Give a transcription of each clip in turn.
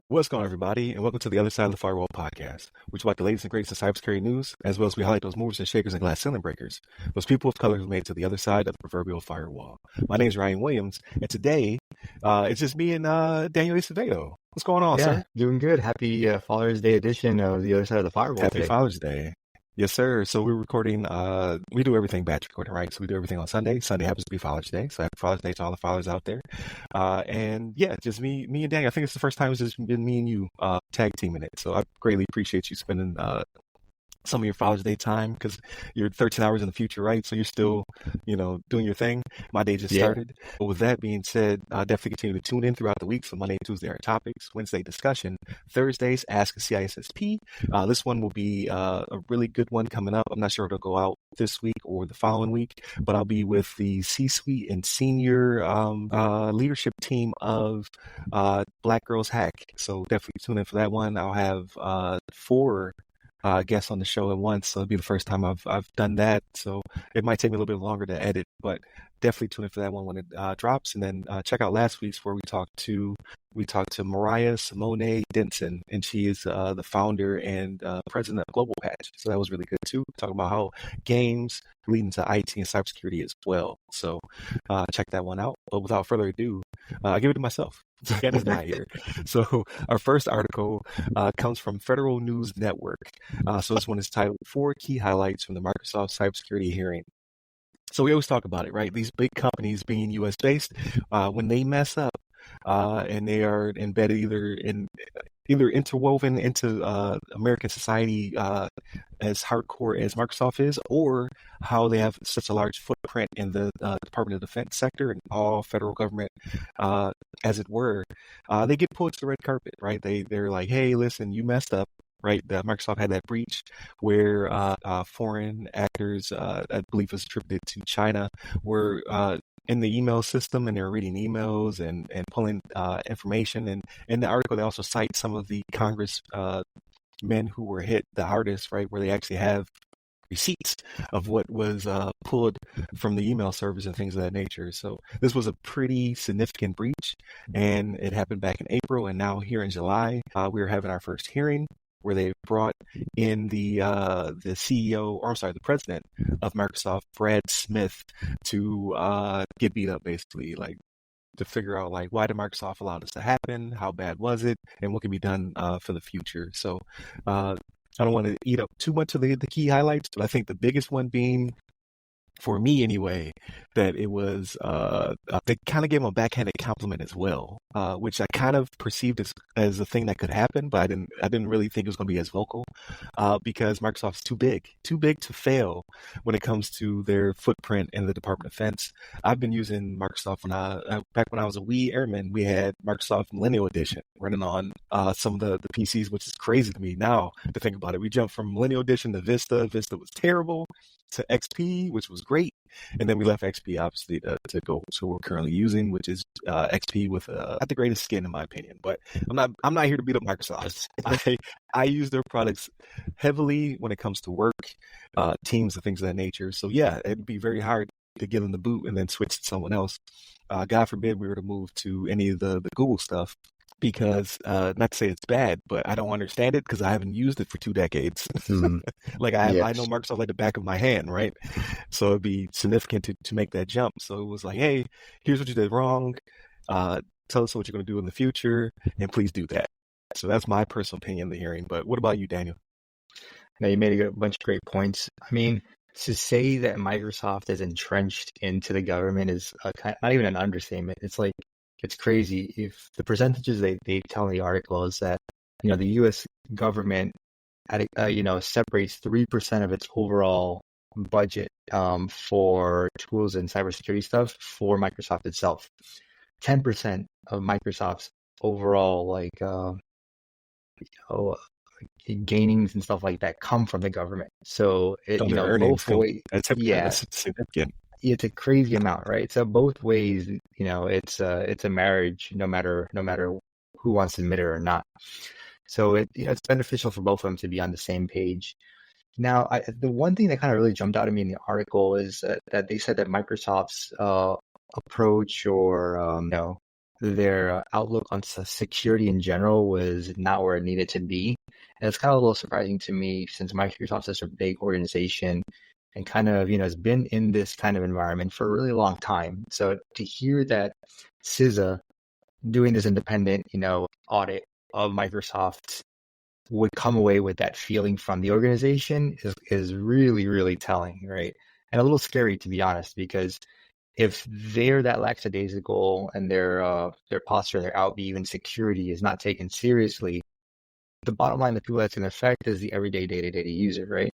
What's going on, everybody, and welcome to the Other Side of the Firewall podcast, which is about the latest and greatest in cybersecurity news, as well as we highlight those movers and shakers and glass ceiling breakers, those people of color who made it to the other side of the proverbial firewall. My name is Ryan Williams, and today it's just me and Daniel Acevedo. What's going on, sir? Doing good. Happy Father's Day edition of the Other Side of the Firewall. Happy today. Father's Day. Yes, sir. So we're recording, we do everything batch recording, right? So we do everything on Sunday. Sunday happens to be Father's Day. So happy Father's Day to all the fathers out there. And yeah, just me and Daniel. I think it's the first time it's just been me and you tag teaming it. So I greatly appreciate you spending some of your Father's Day time, because you're 13 hours in the future, right? So you're still, doing your thing. My day just started. But with that being said, definitely continue to tune in throughout the week. So Monday and Tuesday are topics, Wednesday discussion, Thursdays Ask a CISSP. This one will be a really good one coming up. I'm not sure if it'll go out this week or the following week, but I'll be with the C-suite and senior leadership team of Black Girls Hack. So definitely tune in for that one. I'll have 4 guests on the show at once, so it'll be the first time I've done that. So it might take me a little bit longer to edit, but definitely tune in for that one when it drops. And then check out last week's where we talked to Mariah Simone Denson, and she is the founder and president of Global Patch. So that was really good too. Talking about how games lead into IT and cybersecurity as well. So check that one out. But without further ado, I give it to myself. Ken is not here. So our first article comes from Federal News Network. So this one is titled 4 Key Highlights from the Microsoft Cybersecurity Hearing. So we always talk about it, right? These big companies being US based, when they mess up and they are embedded either interwoven into American society as hardcore as Microsoft is, or how they have such a large footprint in the Department of Defense sector and all federal government, as it were, they get pulled to the red carpet, right? They're like, hey, listen, you messed up. Right, Microsoft had that breach where foreign actors, I believe was attributed to China, were in the email system, and they're reading emails and pulling information. And in the article, they also cite some of the Congress men who were hit the hardest, right, where they actually have receipts of what was pulled from the email servers and things of that nature. So this was a pretty significant breach, and it happened back in April. And now here in July, we are having our first hearing, where they brought in the CEO, or I'm sorry, the president of Microsoft, Brad Smith, to get beat up, basically, like to figure out like why did Microsoft allow this to happen, how bad was it, and what can be done for the future. So I don't want to eat up too much of the key highlights, but I think the biggest one being, for me anyway, that it was they kind of gave him a backhanded compliment as well, which I kind of perceived as a thing that could happen, but I didn't really think it was going to be as vocal, because Microsoft's too big to fail when it comes to their footprint in the Department of Defense. I've been using Microsoft back when I was a wee airman. We had Microsoft Millennial Edition running on some of the PCs, which is crazy to me now to think about it. We jumped from Millennial Edition to Vista. Vista was terrible, to XP, which was great, and then we left XP obviously to go to what we're currently using, which is XP with not the greatest skin in my opinion. But I'm not here to beat up Microsoft. I use their products heavily when it comes to work, teams, and things of that nature. So yeah, it'd be very hard to give them the boot and then switch to someone else. God forbid we were to move to any of the Google stuff, because not to say it's bad, but I don't understand it because I haven't used it for 2 decades. Like I know Microsoft like the back of my hand, right? So it'd be significant to make that jump. So it was like, hey, here's what you did wrong. Tell us what you're going to do in the future, and please do that. So that's my personal opinion of the hearing. But what about you, Daniel? Now, you made a bunch of great points. I mean, to say that Microsoft is entrenched into the government is not even an understatement. It's crazy. If the percentages they tell in the article is that, the U.S. government separates 3% of its overall budget for tools and cybersecurity stuff for Microsoft itself. 10% of Microsoft's overall gainings and stuff like that come from the government. So both ways, that's significant. It's a crazy amount, right? So both ways, it's a marriage, no matter who wants to admit it or not. So it's beneficial for both of them to be on the same page. Now, the one thing that kind of really jumped out at me in the article is that they said that Microsoft's approach or their outlook on security in general was not where it needed to be. And it's kind of a little surprising to me since Microsoft's such a big organization and kind of, has been in this kind of environment for a really long time. So to hear that CISA doing this independent, audit of Microsoft would come away with that feeling from the organization is really, really telling, right? And a little scary, to be honest, because if they're that lackadaisical and their posture, their outview and security is not taken seriously, the bottom line, the people that's going to affect is the everyday day-to-day user, right?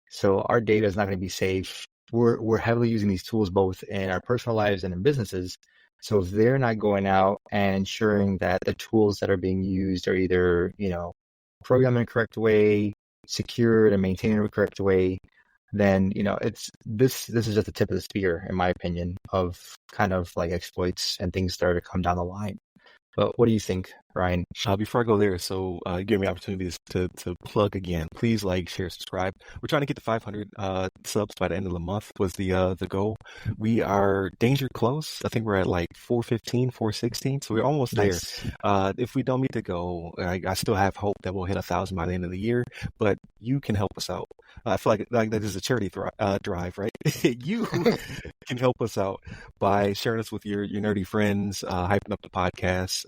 So our data is not going to be safe. We're heavily using these tools both in our personal lives and in businesses. So if they're not going out and ensuring that the tools that are being used are either, programmed in the correct way, secured and maintained in the correct way, then, it's this is just the tip of the spear, in my opinion, of kind of like exploits and things that are to come down the line. But what do you think, Ryan? Before I go there, so you give me opportunities to plug again. Please like, share, subscribe. We're trying to get to 500 subs by the end of the month was the goal. We are danger close. I think we're at like 415, 416, so we're almost there. Nice. If we don't meet the goal, I still have hope that we'll hit 1,000 by the end of the year. But you can help us out. I feel like that is a charity drive, right? You can help us out by sharing us with your nerdy friends, hyping up the podcast.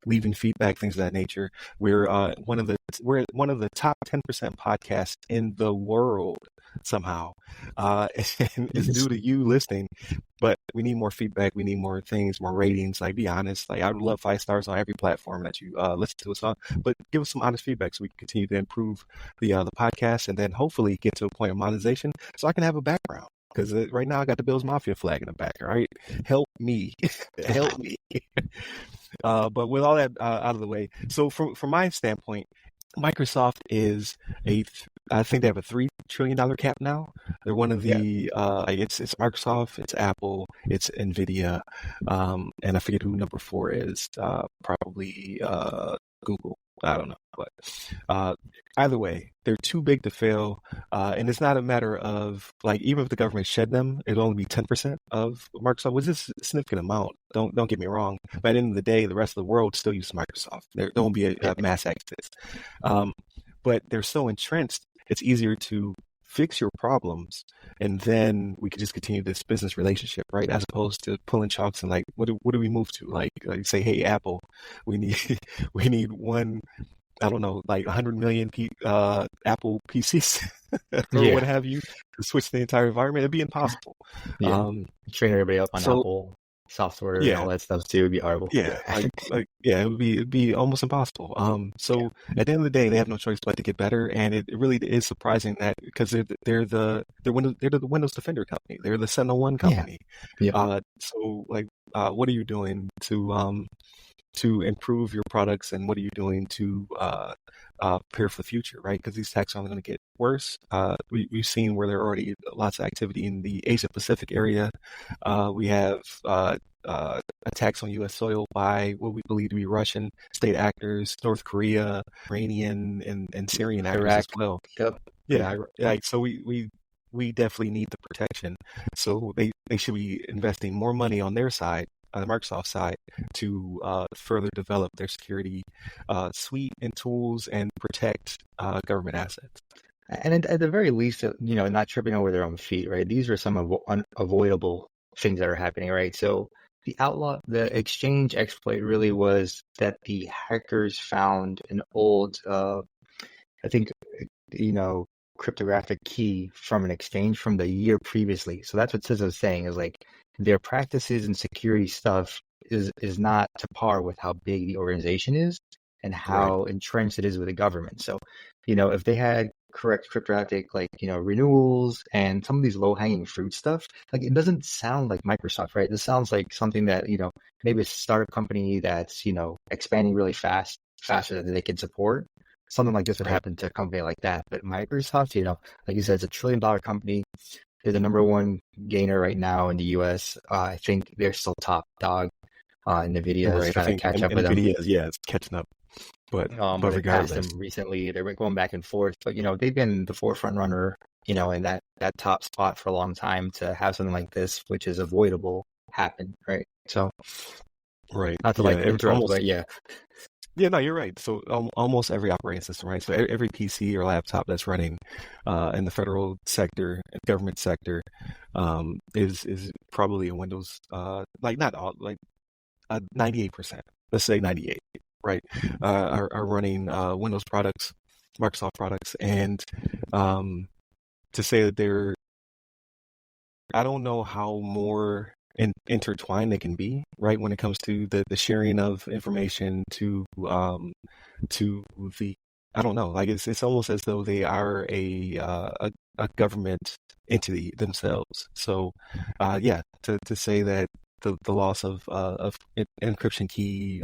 Leaving feedback, things of that nature. We're one of the top 10% podcasts in the world somehow, and it's due to you listening. But we need more feedback. We need more things, more ratings. Like, be honest. Like, I would love 5 stars on every platform that you listen to us on. But give us some honest feedback so we can continue to improve the podcast, and then hopefully get to a point of monetization, so I can have a background. Because right now I got the Bills Mafia flag in the back. All right, help me, help me. But with all that out of the way, so from my standpoint, Microsoft is I think they have a $3 trillion cap now. They're one of the it's Microsoft, it's Apple, it's Nvidia, and I forget who number 4 is. Probably Google. I don't know, but either way, they're too big to fail, and it's not a matter of like, even if the government shed them, it'll only be 10% of Microsoft, which is a significant amount. Don't get me wrong. But at the end of the day, the rest of the world still uses Microsoft. There won't be a mass exodus, but they're so entrenched. It's easier to fix your problems, and then we could just continue this business relationship, right? As opposed to pulling chalks and like, what do we move to? Like say, hey, Apple, we need one, I don't know, like 100 million Apple PCs or what have you to switch the entire environment. It'd be impossible. Train everybody up on Apple software and all that stuff too would be horrible. It'd be almost impossible. At the end of the day, they have no choice but to get better, and it really is surprising that, because they're the Windows Defender company, they're the Sentinel-1 company. What are you doing to improve your products, and what are you doing to prepare for the future, right? Because these attacks are only going to get worse. We've seen where there are already lots of activity in the Asia Pacific area. We have attacks on U.S. soil by what we believe to be Russian state actors, North Korea, Iranian, and Syrian actors as well. So we definitely need the protection. So they should be investing more money on their side, on the Microsoft side, to further develop their security suite and tools and protect government assets. And at the very least, not tripping over their own feet, right? These are some unavoidable things that are happening, right? So the Exchange exploit really was that the hackers found an old, I think, cryptographic key from an exchange from the year previously. So that's what CISA is saying, is like their practices and security stuff is not to par with how big the organization is and how entrenched it is with the government. So, if they had correct cryptographic, renewals and some of these low-hanging fruit stuff, like, it doesn't sound like Microsoft, right? This sounds like something that, maybe a startup company that's, expanding really fast, faster than they can support. Something like this would happen to a company like that. But Microsoft, like you said, it's $1 trillion company. They're the number 1 gainer right now in the U.S. I think they're still top dog. Nvidia is trying to catch up with them. It's catching up. But regardless, them recently, they're going back and forth. But they've been the forefront runner in that top spot for a long time to have something like this, which is avoidable, happen, right? So, Right. not to Yeah. like interrupt, but yeah. Yeah, no, you're right. So almost every operating system, right? So every PC or laptop that's running in the federal sector, government sector, is probably a Windows, like not all, like 98%. Let's say 98, right? Are running Windows products, Microsoft products, and um, to say that they're, I don't know how more intertwined they can be, right? When it comes to the sharing of information to the, I don't know, like it's almost as though they are a government entity themselves. So yeah, to say that the loss of encryption key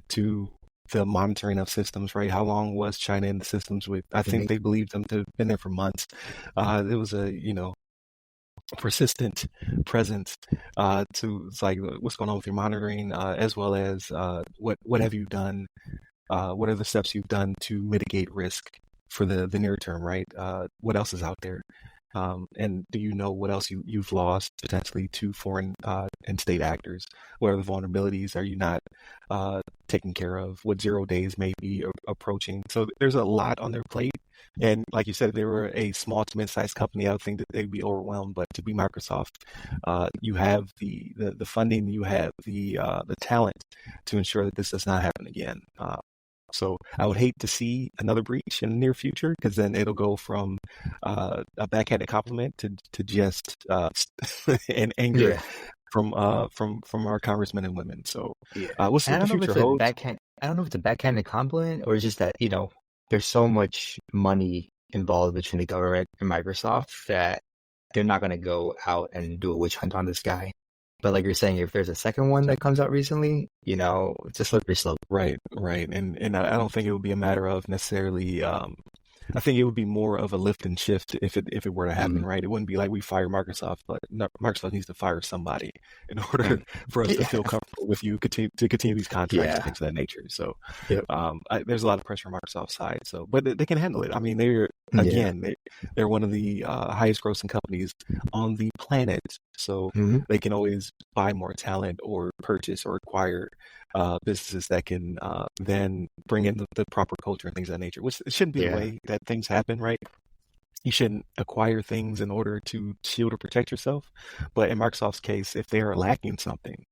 to the monitoring of systems, right? How long was China in the systems with? I think Mhm. they believed them to have been there for months. It was a persistent presence to, it's like, what's going on with your monitoring, as well as what have you done, what are the steps you've done to mitigate risk for the near term, right? What else is out there? And do you know what else you've lost potentially to foreign and state actors? What are the vulnerabilities? Are you not taking care of? What 0 days may be approaching? So there's a lot on their plate. And like you said, if they were a small to mid-sized company, I would think that they'd be overwhelmed. But to be Microsoft, you have the funding, you have the talent to ensure that this does not happen again. So I would hate to see another breach in the near future, because then it'll go from a backhanded compliment to just and anger Yeah, from our congressmen and women. So yeah. we'll see And I what the don't know if future it's a holds. backhand. I don't know if it's a backhanded compliment or it's just that there's so much money involved between the government and Microsoft that they're not going to go out and do a witch hunt on this guy. But like you're saying, if there's a second one that comes out recently, it's a slippery slope. Right, right, and I don't think it would be a matter of necessarily. I think it would be more of a lift and shift if it were to happen, Mm, right? It wouldn't be like we fire Microsoft, but no, Microsoft needs to fire somebody in order mm. for us to Yeah, feel comfortable with you continue these contracts and yeah, things of that nature. So yep, there's a lot of pressure on Microsoft's side. So, but they can handle it. I mean, yeah. they're one of the highest grossing companies on the planet, so Hmm. they can always buy more talent or purchase or acquire businesses that can then bring in the proper culture and things of that nature, which it shouldn't be the Yeah, way that things happen, right? You shouldn't acquire things in order to shield or protect yourself. But in Microsoft's case, if they are lacking something,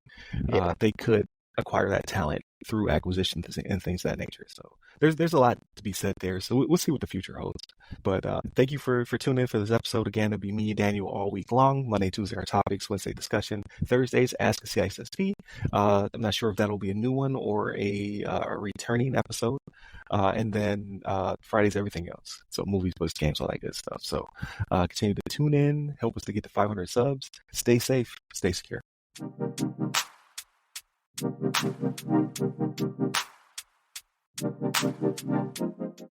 yeah, they could acquire that talent through acquisitions and things of that nature. So there's a lot to be said there. So we'll see what the future holds. But thank you for tuning in for this episode. Again, it'll be me and Daniel all week long. Monday, Tuesday, our topics. Wednesday, discussion. Thursdays, Ask a CISSP. I'm not sure if that'll be a new one or a returning episode. And then Fridays, everything else. So movies, books, games, all that good stuff. So continue to tune in. Help us to get to 500 subs. Stay safe. Stay secure.